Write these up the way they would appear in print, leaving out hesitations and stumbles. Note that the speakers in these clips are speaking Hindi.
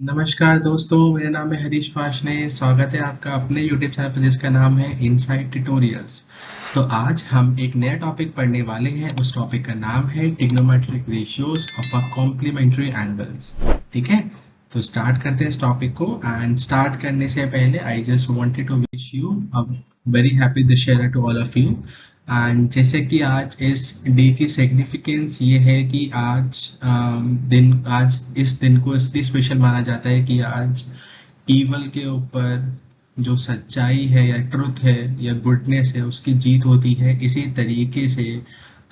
नमस्कार दोस्तों, मेरा नाम है हरीश पाशने। स्वागत है आपका अपने YouTube चैनल पर जिसका नाम है इनसाइड ट्यूटोरियल्स। तो आज हम एक नया टॉपिक पढ़ने वाले हैं। उस टॉपिक का नाम है trigonometric ratios of a complementary angles. ठीक है, तो स्टार्ट करते हैं इस टॉपिक को। एंड स्टार्ट करने से पहले I just wanted to wish you a very happy Dussehra to all of you. And जैसे कि आज इस डे की सिग्निफिकेंस ये है कि आज इस दिन को इसलिए स्पेशल माना जाता है कि आज ईवल के ऊपर जो सच्चाई है या ट्रुथ है या गुडनेस है उसकी जीत होती है। इसी तरीके से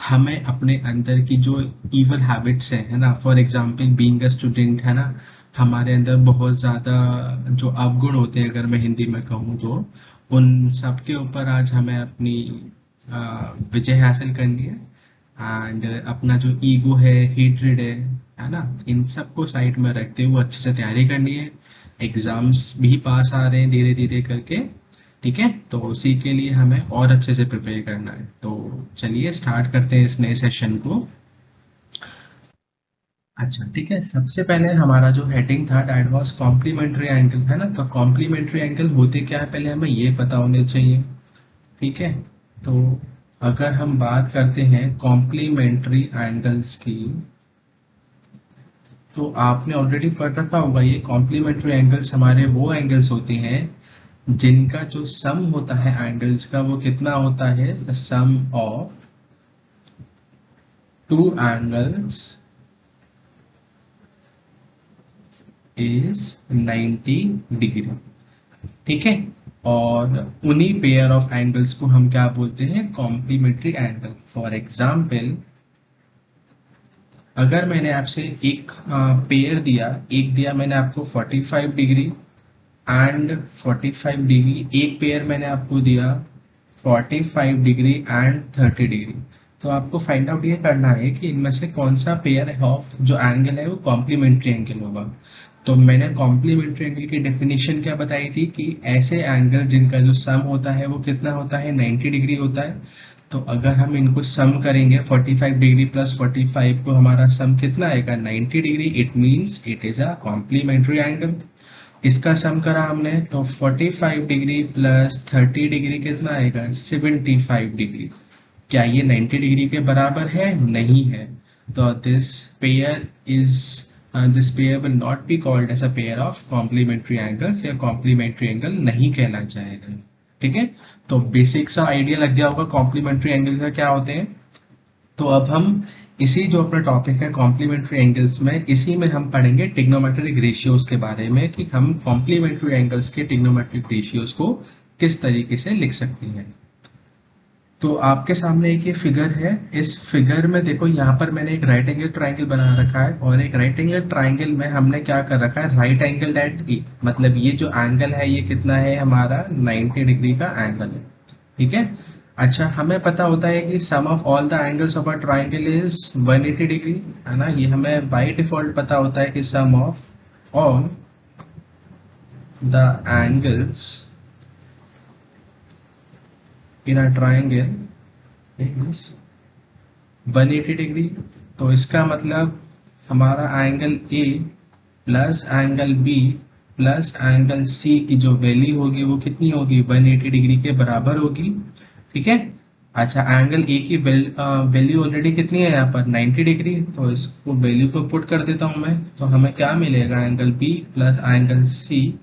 हमें अपने अंदर की जो ईवल हैबिट्स है ना, for example being a student है ना, हमारे अंदर बहुत ज़्यादा जो अवगुण होते हैं, अगर मैं हिंदी में कहूँ तो उन सब के ऊपर आज हमें अपनी विजय हासिल करनी है। एंड अपना जो ईगो है, हेट्रेड है ना, इन सबको साइड में रखते हुए अच्छे से तैयारी करनी है। एग्जाम्स भी पास आ रहे हैं धीरे धीरे करके। ठीक है, तो उसी के लिए हमें और अच्छे से प्रिपेयर करना है। तो चलिए स्टार्ट करते हैं इस नए सेशन को। अच्छा ठीक है, सबसे पहले हमारा जो हेडिंग था दैट वाज कॉम्प्लीमेंट्री एंगल, है ना। तो कॉम्प्लीमेंट्री एंगल होते क्या है पहले हमें ये पता होने चाहिए। ठीक है, तो अगर हम बात करते हैं कॉम्प्लीमेंट्री एंगल्स की, तो आपने ऑलरेडी पढ़ रखा होगा ये कॉम्प्लीमेंट्री एंगल्स हमारे वो एंगल्स होते हैं जिनका जो सम होता है एंगल्स का वो कितना होता है, the sum of two angles is 90 degree. ठीक है, और उन्हीं पेयर ऑफ एंगल्स को हम क्या बोलते हैं, कॉम्प्लीमेंट्री एंगल। फॉर एग्जाम्पल, अगर मैंने आपसे एक पेयर दिया, एक दिया मैंने आपको 45 डिग्री एंड 45 डिग्री, एक पेयर मैंने आपको दिया 45 डिग्री एंड 30 डिग्री। तो आपको फाइंड आउट ये करना है कि इनमें से कौन सा पेयर ऑफ जो एंगल है वो कॉम्प्लीमेंट्री एंगल होगा। तो मैंने कॉम्प्लीमेंट्री एंगल की डेफिनेशन क्या बताई थी कि ऐसे एंगल जिनका जो सम होता है वो कितना होता है, 90 डिग्री होता है। तो अगर हम इनको सम करेंगे 45 डिग्री प्लस 45 को हमारा सम कितना आएगा, 90 degree. It means it is a complementary angle. इसका सम करा हमने तो 45 डिग्री प्लस 30 डिग्री कितना आएगा, 75 डिग्री। क्या ये 90 डिग्री के बराबर है? नहीं है। तो this pair will not be called as a pair of complementary angles, या कॉम्प्लीमेंट्री एंगल नहीं कहला जाएगा। ठीक है, तो बेसिक सा आइडिया लग गया होगा कॉम्प्लीमेंट्री एंगल का क्या होते हैं। तो अब हम इसी जो अपना टॉपिक है कॉम्प्लीमेंट्री एंगल्स में, इसी में हम पढ़ेंगे ट्रिग्नोमेट्रिक रेशियोज के बारे में कि हम कॉम्प्लीमेंट्री एंगल्स के ट्रिग्नोमेट्रिक रेशियोज को किस तरीके से लिख सकते हैं। तो आपके सामने एक ये फिगर है। इस फिगर में देखो, यहाँ पर मैंने एक राइट एंगल ट्राइंगल बना रखा है, और एक राइट एंगल ट्राइंगल में हमने क्या कर रखा है, राइट एंगल एट ई, मतलब ये जो एंगल है ये कितना है हमारा, 90 डिग्री का एंगल है। ठीक है, अच्छा हमें पता होता है कि sum of all the angles of a triangle is 180 degree, है ना। ये हमें बाय डिफॉल्ट पता होता है कि sum of all the angles in a triangle is 180 degree. तो इसका मतलब हमारा angle A plus angle B plus angle C की जो वैल्यू होगी वो कितनी होगी, 180 डिग्री के बराबर होगी। ठीक है, अच्छा एंगल ए की वैल्यू ऑलरेडी कितनी है यहाँ पर, 90 डिग्री। तो इसको वैल्यू को पुट कर देता हूँ मैं, तो हमें क्या मिलेगा, angle B plus angle C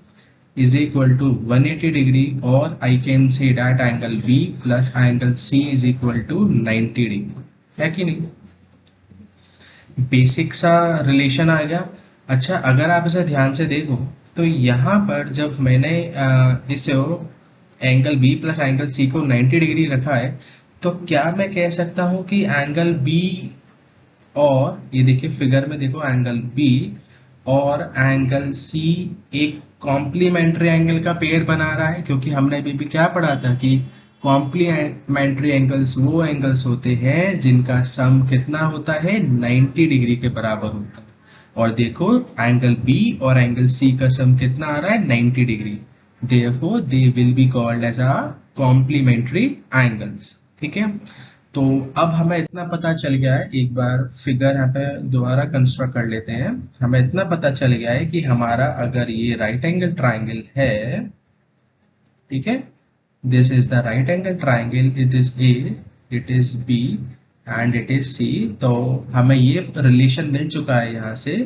is equal to 180 degree, और I can say that angle B plus angle C is equal to 90 degree, है कि नहीं। बेसिक सा रिलेशन आ गया। अच्छा अगर आप इसे ध्यान से देखो तो यहाँ पर जब मैंने इसे angle B plus angle C को 90 डिग्री रखा है, तो क्या मैं कह सकता हूँ कि एंगल बी, और ये देखिए फिगर में देखो, एंगल बी और एंगल सी एक कॉम्प्लीमेंट्री एंगल का पेयर बना रहा है, क्योंकि हमने अभी भी क्या पढ़ा था कि कॉम्प्लीमेंट्री एंगल्स वो एंगल्स होते हैं जिनका सम कितना होता है, 90 डिग्री के बराबर होता है। और देखो एंगल बी और एंगल सी का सम कितना आ रहा है, 90 degree. Therefore they will be called as a complementary angles. ठीक है, तो अब हमें इतना पता चल गया है, एक बार फिगर यहाँ पे दोबारा कंस्ट्रक्ट कर लेते हैं। हमें इतना पता चल गया है कि हमारा अगर ये राइट एंगल ट्राइंगल है, ठीक है, this is the right angle triangle, it is A, it is B and it is C. तो हमें ये रिलेशन मिल चुका है यहाँ से।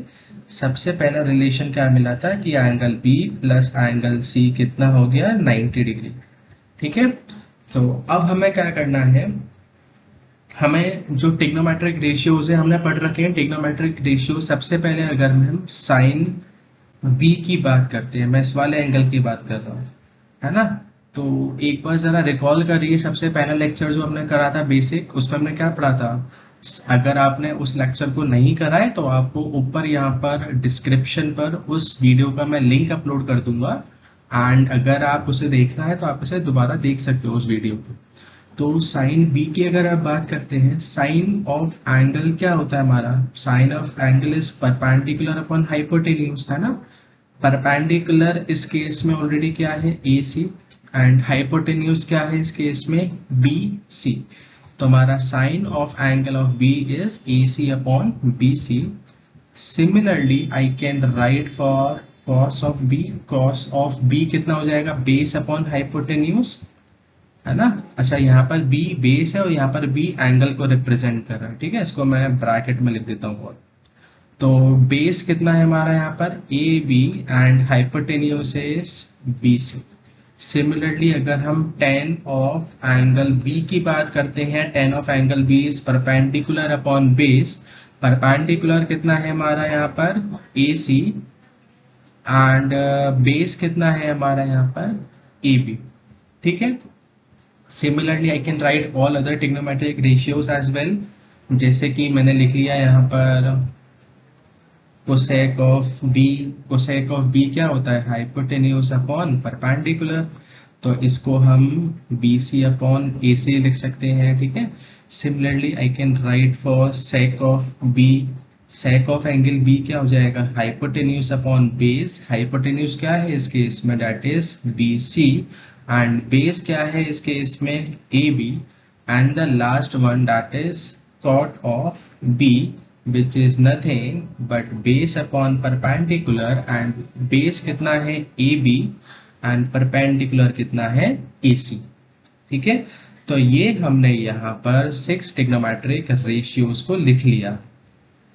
सबसे पहला रिलेशन क्या मिला था कि angle B plus angle C कितना हो गया, 90 डिग्री। ठीक है, तो अब हमें क्या करना है, हमें जो टिग्नोमेट्रिक रेशियोज है हमने पढ़ रखे हैं। टिग्नोमेट्रिक रेशियो सबसे पहले अगर हम साइन बी की बात करते हैं, मैं इस वाले एंगल की बात कर रहा हूँ, है ना। तो एक बार जरा रिकॉल करिए, सबसे पहला लेक्चर जो हमने करा था बेसिक, उसमें हमने क्या पढ़ा था। अगर आपने उस लेक्चर को नहीं करा है तो आपको ऊपर यहाँ पर डिस्क्रिप्शन पर उस वीडियो का मैं लिंक अपलोड कर दूंगा, एंड अगर आप उसे देखना है तो आप उसे दोबारा देख सकते हो उस वीडियो को। तो साइन बी की अगर आप बात करते हैं, साइन ऑफ एंगल क्या होता है हमारा, sine of angle is perpendicular upon hypotenuse, है ना। परपेंडिकुलर इस केस में ऑलरेडी क्या है, ए सी, एंड हाइपोटेन्यूज क्या है इस केस में, बी सी। तो हमारा sine of angle of B is A C upon B C. Similarly I can write for cos of B, cos of B कितना हो जाएगा, बेस अपॉन हाइपोटेन्यूज, है ना। अच्छा, यहाँ पर बी बेस है और यहाँ पर बी एंगल को रिप्रेजेंट कर रहा है, ठीक है, इसको मैं ब्रैकेट में लिख देता हूँ। तो बेस कितना है हमारा यहाँ पर, A B, and hypotenuse is B C. Similarly अगर हम टेन ऑफ एंगल बी की बात करते हैं, tan of angle B is perpendicular upon base. Perpendicular कितना है हमारा यहाँ पर, ए सी, एंड बेस कितना है हमारा यहाँ पर, ए बी। ठीक है, similarly I can write all other trigonometric ratios as well, जैसे कि मैंने लिख लिया यहाँ पर cosec of B. Cosec of B क्या होता है, हाइपोटेन्यूज अपॉन परपेंडिकुलर, तो इसको हम बी सी अपॉन ए सी लिख सकते हैं, ठीक है। Similarly I can write for sec of B, sec of angle B क्या हो जाएगा, हाइपोटेन्यूज अपॉन बेस। हाइपोटेन्यूज क्या है इस केस में, that is B C, and base क्या है इस केस में, A B, and the last one that is cot of b, which is nothing but base upon perpendicular, and base कितना है AB and perpendicular कितना है AC। ठीक है, तो ये हमने यहाँ पर 6 ट्रिग्नोमेट्रिक रेशियोज को लिख लिया।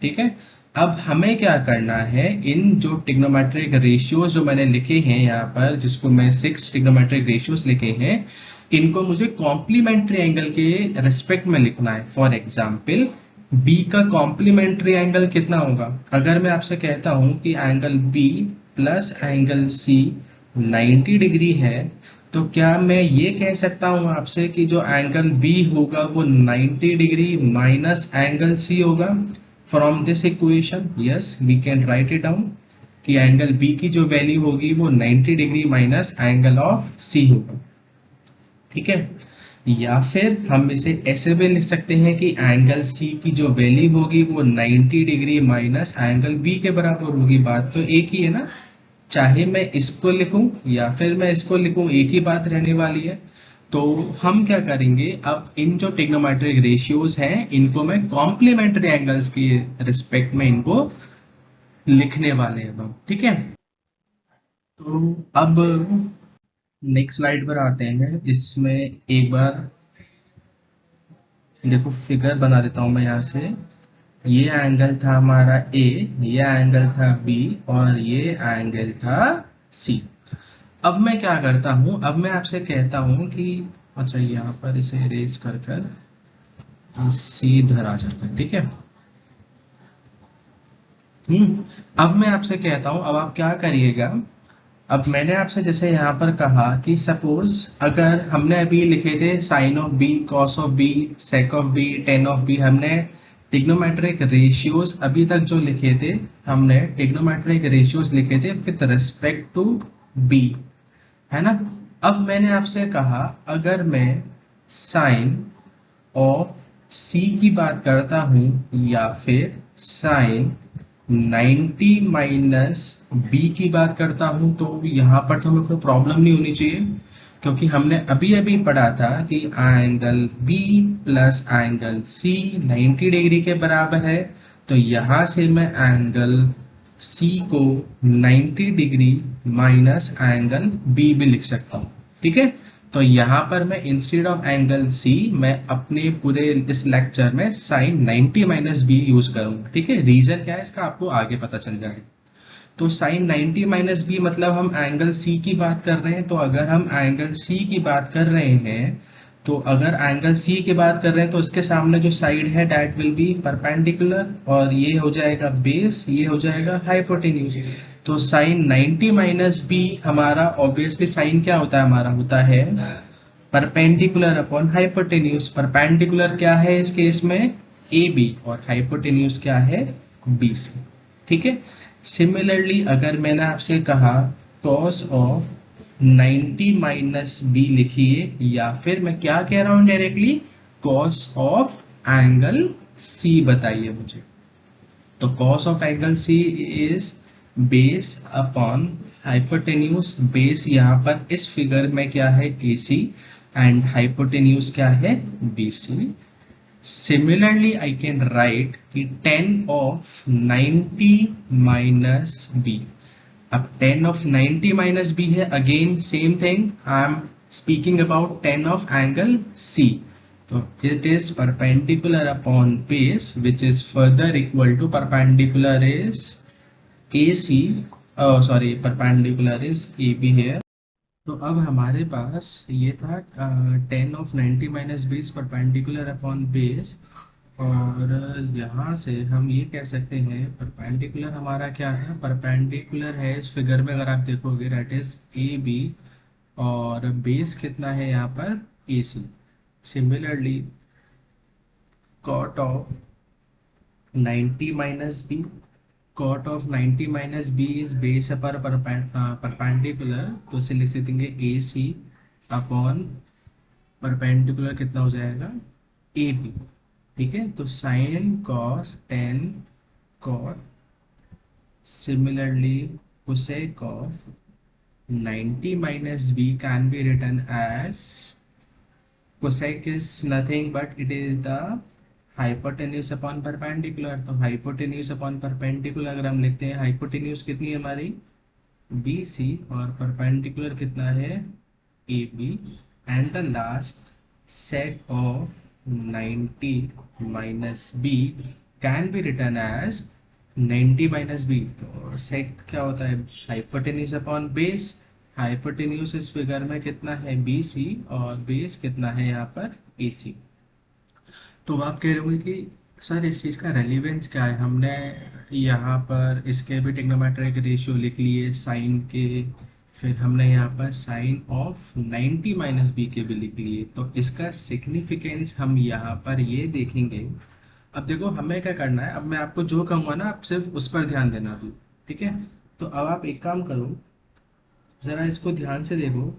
ठीक है, अब हमें क्या करना है, इन जो ट्रिग्नोमेट्रिक रेशियोज जो मैंने लिखे हैं यहाँ पर, जिसको मैं 6 ट्रिग्नोमेट्रिक रेशियोज लिखे हैं, इनको मुझे कॉम्प्लीमेंट्री एंगल के रिस्पेक्ट में लिखना है। फॉर एग्जाम्पल बी का कॉम्प्लीमेंट्री एंगल कितना होगा, अगर मैं आपसे कहता हूं कि angle B plus angle C 90 degree है, तो क्या मैं ये कह सकता हूं आपसे कि जो एंगल बी होगा वो 90 डिग्री माइनस एंगल सी होगा from this equation? Yes, we can write it down कि एंगल बी की जो वैल्यू होगी वो 90 degree minus angle of C होगा। ठीक है, या फिर हम इसे ऐसे भी लिख सकते हैं कि एंगल सी की जो वैल्यू होगी वो 90 डिग्री माइनस एंगल बी के बराबर होगी। बात तो एक ही है ना, चाहे मैं इसको लिखूं या फिर मैं इसको लिखूं, एक ही बात रहने वाली है। तो हम क्या करेंगे, अब इन जो ट्रिग्नोमेट्रिक रेशियोज हैं इनको मैं कॉम्प्लीमेंट्री एंगल्स के रिस्पेक्ट में इनको लिखने वाले हैं। ठीक है, तो अब नेक्स्ट स्लाइड पर आते हैं। इसमें एक बार देखो फिगर बना देता हूं मैं यहाँ से। ये एंगल था हमारा ए, ये एंगल था बी, और ये एंगल था सी। अब मैं क्या करता हूं, अब मैं आपसे कहता हूं कि अच्छा यहाँ पर इसे इरेज कर कर सी इधर आ जाता है। ठीक है, अब मैं आपसे कहता हूं, अब आप क्या करिएगा, अब मैंने आपसे जैसे यहाँ पर कहा कि सपोज अगर हमने अभी लिखे थे sine of B, cos of B, sec of B, tan of B, हमने ट्रिग्नोमेट्रिक रेशियोज अभी तक जो लिखे थे, हमने ट्रिग्नोमेट्रिक रेशियोज लिखे थे विद रिस्पेक्ट टू बी, है ना। अब मैंने आपसे कहा अगर मैं साइन ऑफ सी की बात करता हूं या फिर साइन 90 माइनस बी की बात करता हूं, तो यहाँ पर तो हमें कोई प्रॉब्लम नहीं होनी चाहिए, क्योंकि हमने अभी अभी पढ़ा था कि angle B plus angle C 90 degree के बराबर है, तो यहां से मैं एंगल सी को 90 डिग्री माइनस एंगल बी भी लिख सकता हूं। ठीक है, तो यहां पर मैं इंस्टेड ऑफ एंगल सी मैं अपने पूरे इस लेक्चर में साइन 90 माइनस बी यूज करूंगा। ठीक है, रीजन क्या है इसका आपको आगे पता चल जाएगा। तो साइन 90 माइनस बी मतलब हम एंगल सी की बात कर रहे हैं, तो अगर हम एंगल सी की बात कर रहे हैं, तो अगर एंगल सी की बात कर रहे हैं तो इसके सामने जो साइड है दैट विल बी परपेंडिकुलर, और ये हो जाएगा बेस, ये हो जाएगा हाइपोटेन्यूज। तो साइन 90 माइनस बी हमारा ऑब्वियसली साइन क्या होता है, हमारा होता है परपेंडिकुलर अपॉन हाइपोटेन्यूज। परपेंडिकुलर क्या है इस केस में, ए बी, और हाइपोटेन्यूज क्या है, बी सी। ठीक है, सिमिलरली अगर मैंने आपसे कहा cos ऑफ 90 माइनस बी लिखिए, या फिर मैं क्या कह रहा हूं directly, cos of angle C बताइए मुझे। तो cos of angle C is base upon hypotenuse. Base यहाँ पर इस फिगर में क्या है, ए सी, एंड हाइपोटेन्यूज क्या है, B C. Similarly, I can write कि tan of 90 minus b। अब tan of 90 minus b है, again same thing, I am speaking about tan of angle c। तो it is perpendicular upon base which is further equal to perpendicular is AC, oh sorry, perpendicular is AB here। तो अब हमारे पास ये था ten of 90 minus base perpendicular upon base, और यहाँ से हम ये कह सकते हैं परपेंडिकुलर हमारा क्या था, परपेंडिकुलर है इस फिगर में अगर आप देखोगे दैट इज ए बी, और बेस कितना है यहाँ पर, A C. Similarly cot of 90 minus B, cot of 90 minus B is base पर परपेंडिकुलर, तो इसे लिख देंगे ए सी अपॉन परपेंडिकुलर कितना हो जाएगा, ए बी। ठीक है, तो sine cos tan cot, similarly cosec of 90 minus B can be written as cosec is nothing but it is the hypotenuse upon perpendicular. तो हाइपोटेन्यूज अपॉन परपेंडिकुलर अगर हम लिखते हैं, हाइपोटेन्यूज कितनी है हमारी, बी सी, और परपेंडिकुलर कितना है, A B, and the last sec of 90 minus B can be return as 90 minus B. तो सेक क्या होता है, हाइपोटेन्यूज अपॉन बेस। हाइपोटेन्यूज इस फिगर में कितना है, बी सी, और बेस कितना है यहाँ पर, ए सी। तो आप कह रहे होंगे कि सर इस चीज़ का रेलिवेंस क्या है, हमने यहाँ पर इसके भी ट्रिग्नोमेट्रिक रेशियो लिख लिए साइन के, फिर हमने यहाँ पर साइन ऑफ 90 माइनस बी के भी लिख लिए, तो इसका सिग्निफिकेंस हम यहाँ पर ये देखेंगे। अब देखो हमें क्या करना है, अब मैं आपको जो कहूँगा ना आप सिर्फ उस पर ध्यान देना अभी। ठीक है, तो अब आप एक काम करो, ज़रा इसको ध्यान से देखो,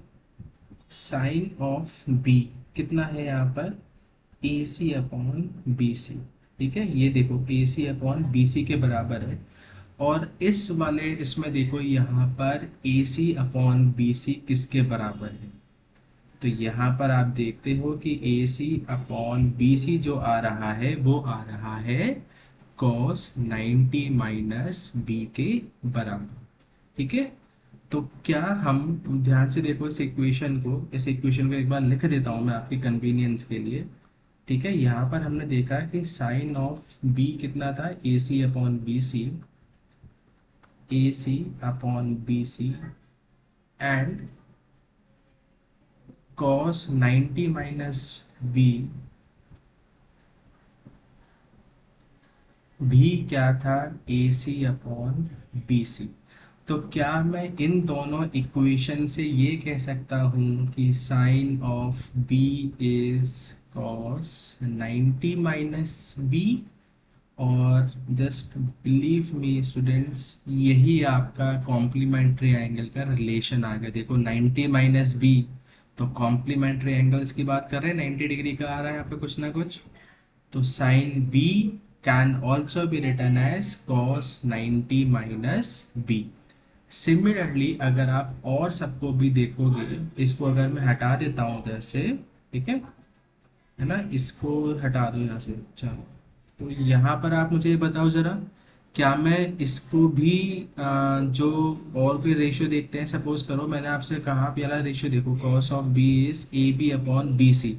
साइन ऑफ बी कितना है यहाँ पर, ए सी अपॉन बी सी। ठीक है, ये देखो ए सी अपॉन बी सी के बराबर है, और इस वाले इसमें देखो यहाँ पर ए सी अपॉन बी सी किसके बराबर है, तो यहाँ पर आप देखते हो कि ए सी अपॉन बी सी जो आ रहा है वो आ रहा है कॉस 90 माइनस बी के बराबर। ठीक है, तो क्या हम ध्यान से देखो इस इक्वेशन को, इस इक्वेशन को एक बार लिख देता हूँ मैं आपकी कन्वीनियंस के लिए। ठीक है, यहाँ पर हमने देखा कि साइन ऑफ बी कितना था, A C upon B C, A C upon B C, and cos 90 minus B भी क्या था, A C upon B C. तो क्या मैं इन दोनों इक्वेशन से ये कह सकता हूँ कि sine of B is cos 90 minus B, और जस्ट बिलीव मी स्टूडेंट्स, यही आपका कॉम्प्लीमेंट्री एंगल का रिलेशन आ गया। देखो 90 माइनस बी, तो कॉम्प्लीमेंट्री एंगल्स की बात कर रहे हैं, 90 डिग्री का आ रहा है यहाँ पे कुछ ना कुछ, तो sine B can also be return as cos 90 minus B. Similarly अगर आप और सबको भी देखोगे, इसको अगर मैं हटा देता हूँ उधर से, ठीक है ना, इसको हटा दो यहाँ से, चलो। तो यहाँ पर आप मुझे बताओ ज़रा, क्या मैं इसको भी जो और कोई रेशियो देखते हैं, सपोज करो मैंने आपसे कहा पहला रेशियो देखो, cos of B is A B upon B C.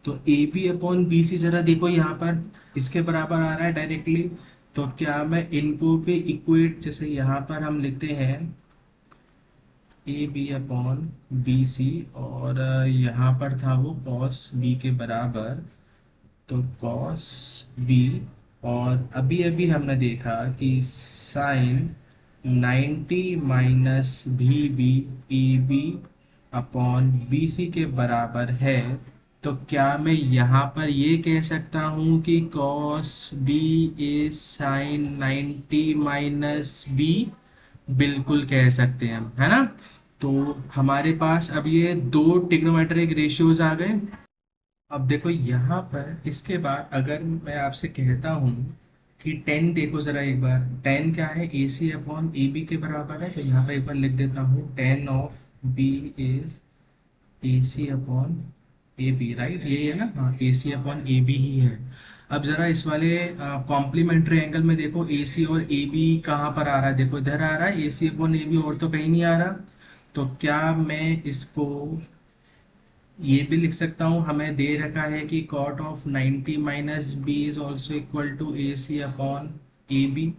तो A B upon B C ज़रा देखो यहाँ पर इसके बराबर आ रहा है डायरेक्टली। तो क्या मैं इनको पे इक्वेट, जैसे यहाँ पर हम लिखते हैं A B upon B C, और यहाँ पर था वो कॉस बी के बराबर, तो कॉस बी, और अभी अभी हमने देखा कि साइन 90 माइनस भी B A B upon B C के बराबर है। तो क्या मैं यहाँ पर ये कह सकता हूँ कि cos B is sine 90 minus B? बिल्कुल कह सकते हैं हम, है ना। तो हमारे पास अब ये दो ट्रिग्नोमेट्रिक रेशियोज आ गए। अब देखो यहाँ पर इसके बाद अगर मैं आपसे कहता हूँ कि टेन, देखो जरा एक बार, टेन क्या है, ए सी अपॉन ए बी के बराबर है। तो यहाँ पर एक बार लिख देता हूँ, tan of B is A C upon A B, right, ये है ना, हाँ, ए सी अपॉन ए बी ही है। अब जरा इस वाले कॉम्प्लीमेंट्री एंगल में देखो, ए सी और ए बी कहाँ पर आ रहा है, देखो इधर आ रहा है ए सी अपॉन ए बी, और तो कहीं नहीं आ रहा। तो क्या मैं इसको ये भी लिख सकता हूँ, हमें दे रखा है कि cot of 90 minus B is also equal to A C upon A B,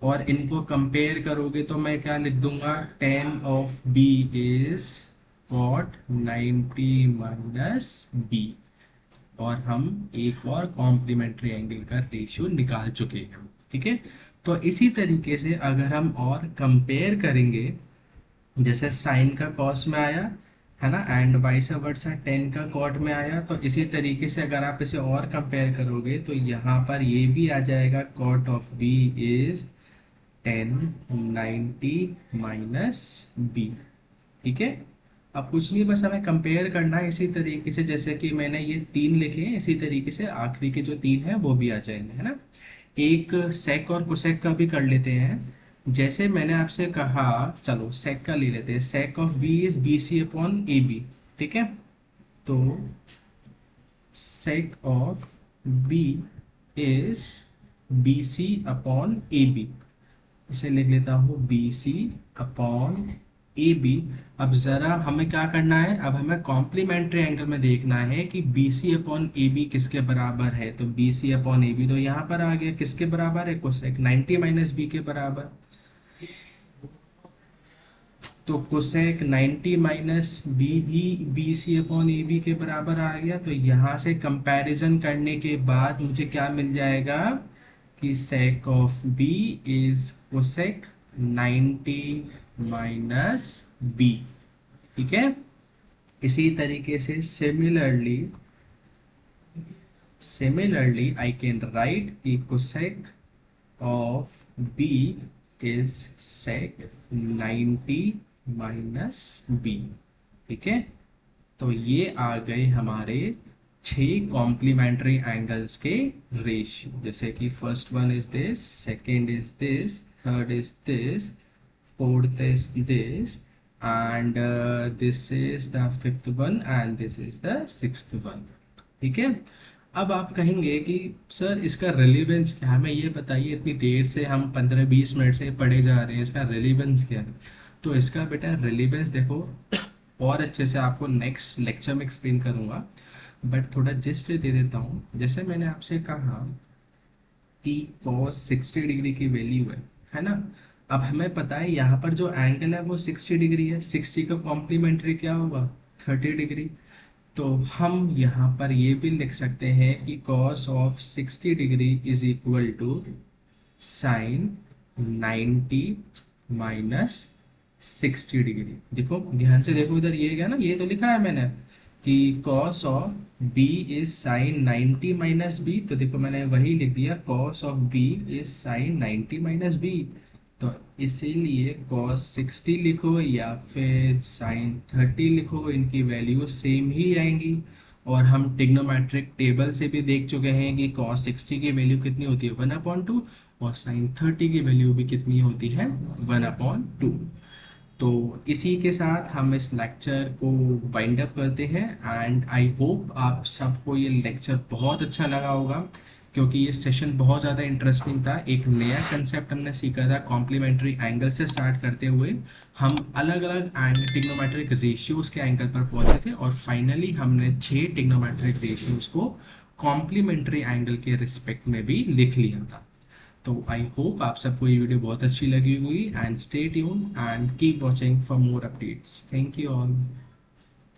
और इनको कंपेयर करोगे तो मैं क्या लिख दूंगा, tan of B is cot 90 minus B, और हम एक और कॉम्प्लीमेंट्री एंगल का रेशियो निकाल चुके हैं, ठीक है। तो इसी तरीके से अगर हम और कंपेयर करेंगे, जैसे साइन का कॉस में आया, है ना, एंड वाइस वर्सा टेन का कॉट में आया, तो इसी तरीके से अगर आप इसे और कंपेयर करोगे तो यहाँ पर ये भी आ जाएगा, cot of B is tan 90 minus B, ठीक है। अब कुछ नहीं, बस हमें कंपेयर करना है इसी तरीके से, जैसे कि मैंने ये तीन लिखे हैं, इसी तरीके से आखिरी के जो तीन हैं वो भी आ जाएंगे, है ना। एक सेक और कोसेक का भी कर लेते हैं। जैसे मैंने आपसे कहा, चलो सेक का ले लेते हैं, sec of B is B C upon A B, ठीक है। तो sec of B is B C upon A B, इसे लिख लेता हूँ B C upon A B. अब जरा हमें क्या करना है, अब हमें कॉम्प्लीमेंट्री एंगल में देखना है कि B C upon A B किसके बराबर है। तो B C upon A B तो यहाँ पर आ गया, किसके बराबर है, कोसेक 90 माइनस बी के बराबर। तो कोसेक 90 माइनस बी भी B C upon A B के बराबर आ गया। तो यहाँ से कंपैरिजन करने के बाद मुझे क्या मिल जाएगा कि sec of B is cosec 90 minus B, ठीक है। इसी तरीके से सिमिलरली आई कैन राइट कि cosec of B is sec 90 minus B, ठीक है। तो ये आ गए हमारे 6 कॉम्प्लीमेंट्री एंगल्स के रेशियो, जैसे कि first one is this, second is this, third is this, fourth is this, and this is the fifth one and this is the sixth one, ठीक है। अब आप कहेंगे कि सर इसका रिलेवेंस क्या है, हमें ये बताइए, इतनी देर से हम 15-20 मिनट से पढ़े जा रहे हैं, इसका रिलेवेंस क्या है। तो इसका बेटा रिलेवेंस देखो, और अच्छे से आपको नेक्स्ट लेक्चर में एक्सप्लेन करूंगा, बट थोड़ा जिस्ट दे देता हूँ। जैसे मैंने आपसे कहा कि cos 60 डिग्री की वैल्यू है ना। अब हमें पता है यहाँ पर जो एंगल है वो 60 डिग्री है, 60 का कॉम्प्लीमेंट्री क्या होगा, 30 डिग्री। तो हम यहाँ पर ये भी लिख सकते हैं कि cos of 60 degree is equal to sine 90 minus 60 degree. देखो ध्यान से देखो, इधर ये क्या ना, ये तो लिखा है मैंने कि cos of b is sine 90 minus B. तो देखो मैंने वही लिख दिया, cos of b is sine 90 minus B. तो इसीलिए cos 60 लिखो या फिर साइन 30 लिखो, इनकी वैल्यू सेम ही आएंगी। और हम ट्रिग्नोमेट्रिक टेबल से भी देख चुके हैं कि cos 60 की वैल्यू कितनी होती है, 1/2, और साइन 30 की वैल्यू भी कितनी होती है 1/2। तो इसी के साथ हम इस लेक्चर को वाइंड अप करते हैं एंड आई होप आप सबको ये लेक्चर बहुत अच्छा लगा होगा, क्योंकि ये सेशन बहुत ज़्यादा इंटरेस्टिंग था। एक नया कंसेप्ट हमने सीखा था, कॉम्प्लीमेंट्री एंगल से स्टार्ट करते हुए हम अलग अलग टिग्नोमेट्रिक रेशियोज के एंगल पर पहुंचे थे और फाइनली हमने 6 टिग्नोमेट्रिक रेशियोज को कॉम्प्लीमेंट्री एंगल के रिस्पेक्ट में भी लिख लिया था। तो आई होप आप सबको ये वीडियो बहुत अच्छी लगी होगी and stay tune and keep watching for more updates. Thank you all.